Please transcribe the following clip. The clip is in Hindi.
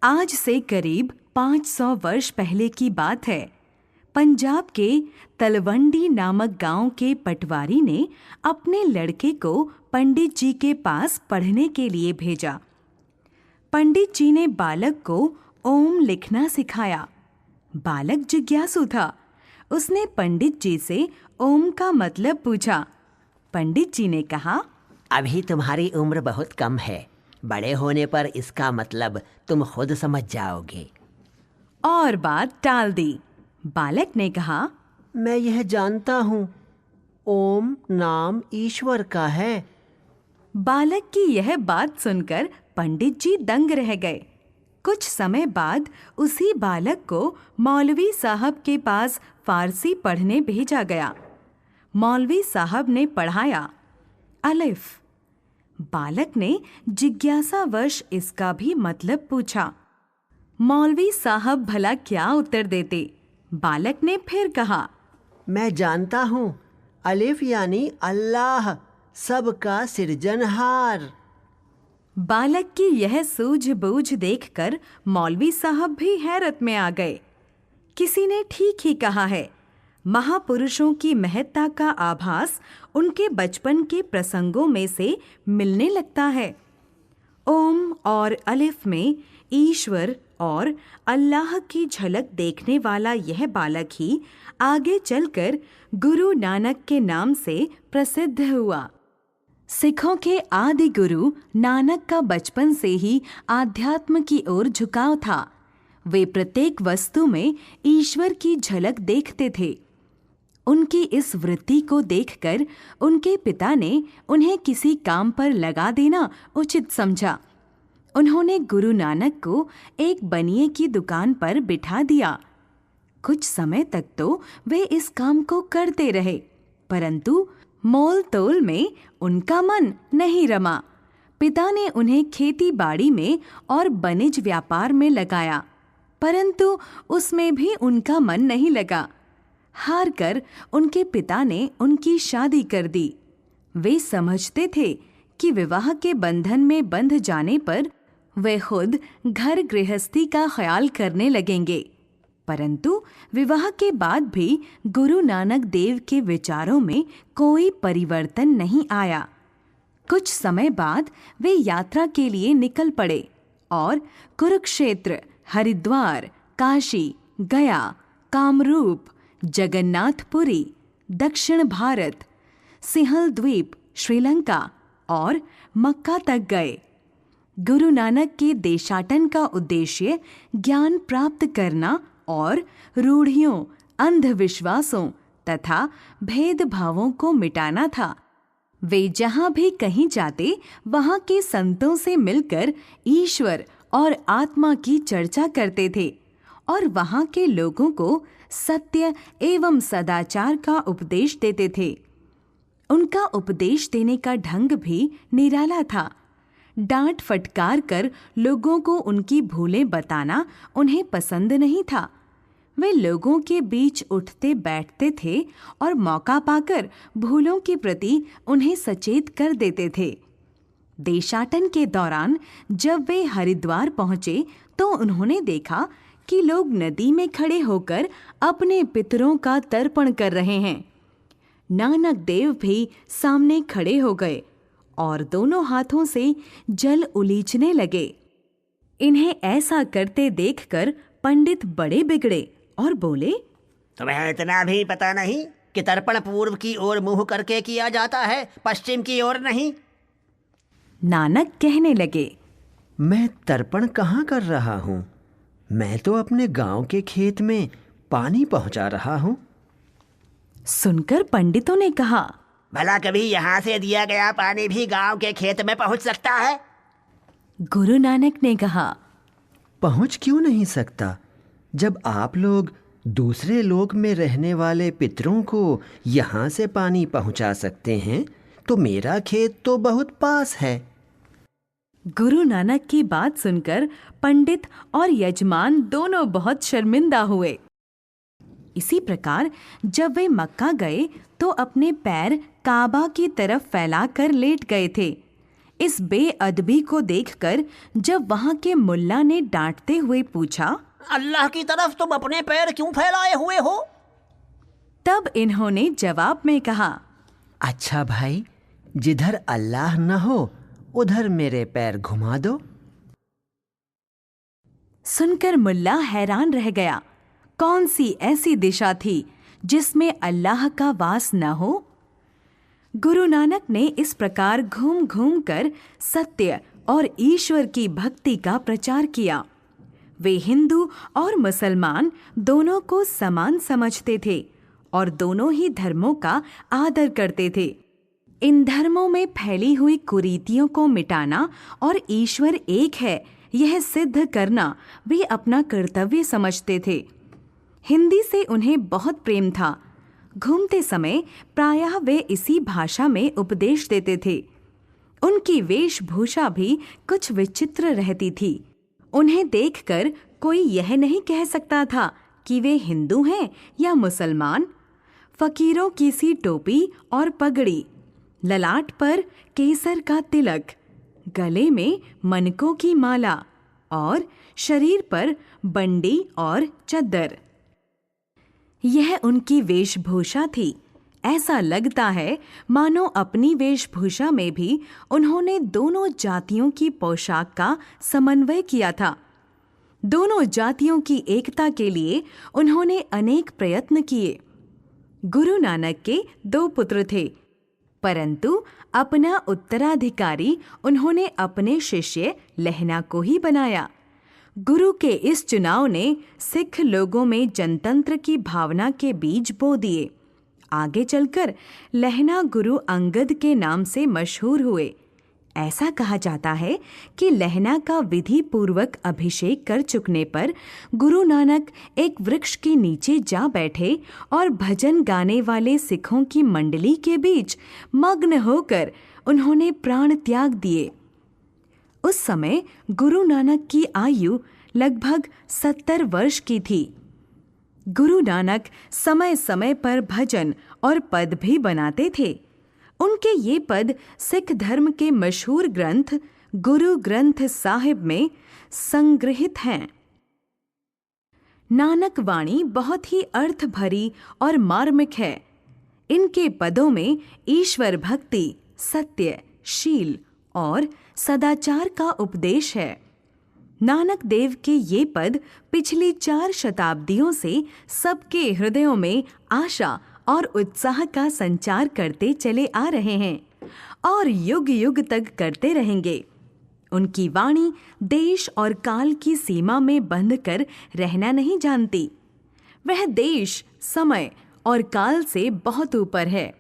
आज से करीब 500 वर्ष पहले की बात है। पंजाब के तलवंडी नामक गांव के पटवारी ने अपने लड़के को पंडित जी के पास पढ़ने के लिए भेजा। पंडित जी ने बालक को ओम लिखना सिखाया। बालक जिज्ञासु था। उसने पंडित जी से ओम का मतलब पूछा। पंडित जी ने कहा, अभी तुम्हारी उम्र बहुत कम है, बड़े होने पर इसका मतलब तुम खुद समझ जाओगे। और बात टाल दी। बालक ने कहा, मैं यह जानता हूँ, ओम नाम ईश्वर का है। बालक की यह बात सुनकर पंडित जी दंग रह गए। कुछ समय बाद उसी बालक को मौलवी साहब के पास फारसी पढ़ने भेजा गया। मौलवी साहब ने पढ़ाया अलिफ। बालक ने जिज्ञासावश इसका भी मतलब पूछा। मौलवी साहब भला क्या उत्तर देते? बालक ने फिर कहा, मैं जानता हूँ, अलिफ यानी अल्लाह, सबका सृजनहार। बालक की यह सूझबूझ देखकर मौलवी साहब भी हैरत में आ गए। किसी ने ठीक ही कहा है, महापुरुषों की महत्ता का आभास उनके बचपन के प्रसंगों में से मिलने लगता है। ओम और अलिफ में ईश्वर और अल्लाह की झलक देखने वाला यह बालक ही आगे चलकर गुरु नानक के नाम से प्रसिद्ध हुआ। सिखों के आदि गुरु नानक का बचपन से ही आध्यात्म की ओर झुकाव था। वे प्रत्येक वस्तु में ईश्वर की झलक देखते थे। उनकी इस वृत्ति को देखकर उनके पिता ने उन्हें किसी काम पर लगा देना उचित समझा। उन्होंने गुरु नानक को एक बनिए की दुकान पर बिठा दिया। कुछ समय तक तो वे इस काम को करते रहे, परंतु मोल तोल में उनका मन नहीं रमा। पिता ने उन्हें खेती बाड़ी में और वनिज व्यापार में लगाया, परंतु उसमें भी उनका मन नहीं लगा। हार कर उनके पिता ने उनकी शादी कर दी। वे समझते थे कि विवाह के बंधन में बंध जाने पर वे खुद घर गृहस्थी का ख्याल करने लगेंगे, परंतु विवाह के बाद भी गुरु नानक देव के विचारों में कोई परिवर्तन नहीं आया। कुछ समय बाद वे यात्रा के लिए निकल पड़े और कुरुक्षेत्र, हरिद्वार, काशी, गया, कामरूप, जगन्नाथपुरी, दक्षिण भारत, सिंहल द्वीप, श्रीलंका और मक्का तक गए। गुरु नानक के देशाटन का उद्देश्य ज्ञान प्राप्त करना और रूढ़ियों, अंधविश्वासों तथा भेदभावों को मिटाना था। वे जहाँ भी कहीं जाते वहाँ के संतों से मिलकर ईश्वर और आत्मा की चर्चा करते थे और वहाँ के लोगों को सत्य एवं सदाचार का उपदेश देते थे। उनका उपदेश देने का ढंग भी निराला था। डांट फटकार कर लोगों को उनकी भूलें बताना उन्हें पसंद नहीं था। वे लोगों के बीच उठते बैठते थे और मौका पाकर भूलों के प्रति उन्हें सचेत कर देते थे। देशाटन के दौरान जब वे हरिद्वार पहुंचे तो उन्होंने देखा कि लोग नदी में खड़े होकर अपने पितरों का तर्पण कर रहे हैं। नानक देव भी सामने खड़े हो गए और दोनों हाथों से जल उलीचने लगे। इन्हें ऐसा करते देखकर पंडित बड़े बिगड़े और बोले, तुम्हें इतना भी पता नहीं कि तर्पण पूर्व की ओर मुंह करके किया जाता है, पश्चिम की ओर नहीं। नानक कहने लगे, मैं तर्पण कहाँ कर रहा हूँ? मैं तो अपने गांव के खेत में पानी पहुँचा रहा हूँ। सुनकर पंडितों ने कहा, भला कभी यहाँ से दिया गया पानी भी गांव के खेत में पहुँच सकता है? गुरु नानक ने कहा, पहुँच क्यों नहीं सकता? जब आप लोग दूसरे लोक में रहने वाले पितरों को यहाँ से पानी पहुँचा सकते हैं, तो मेरा खेत तो बहुत पास है। गुरु नानक की बात सुनकर पंडित और यजमान दोनों बहुत शर्मिंदा हुए। इसी प्रकार जब वे मक्का गए तो अपने पैर काबा की तरफ फैलाकर लेट गए थे। इस बेअदबी को देखकर जब वहां के मुल्ला ने डांटते हुए पूछा, अल्लाह की तरफ तुम अपने पैर क्यों फैलाए हुए हो? तब इन्होंने जवाब में कहा, अच्छा भाई, जिधर अल्लाह न हो उधर मेरे पैर घुमा दो। सुनकर मुल्ला हैरान रह गया। कौन सी ऐसी दिशा थी जिसमें अल्लाह का वास न हो? गुरु नानक ने इस प्रकार घूम घूम कर सत्य और ईश्वर की भक्ति का प्रचार किया। वे हिंदू और मुसलमान दोनों को समान समझते थे और दोनों ही धर्मों का आदर करते थे। इन धर्मों में फैली हुई कुरीतियों को मिटाना और ईश्वर एक है यह सिद्ध करना वे अपना कर्तव्य समझते थे। हिंदी से उन्हें बहुत प्रेम था। घूमते समय प्रायः वे इसी भाषा में उपदेश देते थे। उनकी वेशभूषा भी कुछ विचित्र रहती थी। उन्हें देखकर कोई यह नहीं कह सकता था कि वे हिंदू हैं या मुसलमान। फकीरों की सी टोपी और पगड़ी, ललाट पर केसर का तिलक, गले में मनकों की माला और शरीर पर बंडी और चद्दर, यह उनकी वेशभूषा थी। ऐसा लगता है मानो अपनी वेशभूषा में भी उन्होंने दोनों जातियों की पोशाक का समन्वय किया था। दोनों जातियों की एकता के लिए उन्होंने अनेक प्रयत्न किए। गुरु नानक के 2 पुत्र थे, परंतु अपना उत्तराधिकारी उन्होंने अपने शिष्य लहना को ही बनाया। गुरु के इस चुनाव ने सिख लोगों में जनतंत्र की भावना के बीज बो दिए। आगे चलकर लहना गुरु अंगद के नाम से मशहूर हुए। ऐसा कहा जाता है कि लहना का विधि पूर्वक अभिषेक कर चुकने पर गुरु नानक एक वृक्ष के नीचे जा बैठे और भजन गाने वाले सिखों की मंडली के बीच मग्न होकर उन्होंने प्राण त्याग दिए। उस समय गुरु नानक की आयु लगभग 70 वर्ष की थी। गुरु नानक समय समय पर भजन और पद भी बनाते थे। उनके ये पद सिख धर्म के मशहूर ग्रंथ गुरु ग्रंथ साहिब में संग्रहित हैं। नानक वाणी बहुत ही अर्थ भरी और मार्मिक है। इनके पदों में ईश्वर भक्ति, सत्य, शील और सदाचार का उपदेश है। नानक देव के ये पद पिछली 4 शताब्दियों से सबके हृदयों में आशा और उत्साह का संचार करते चले आ रहे हैं और युग युग तक करते रहेंगे। उनकी वाणी देश और काल की सीमा में बंध कर रहना नहीं जानती। वह देश, समय और काल से बहुत ऊपर है।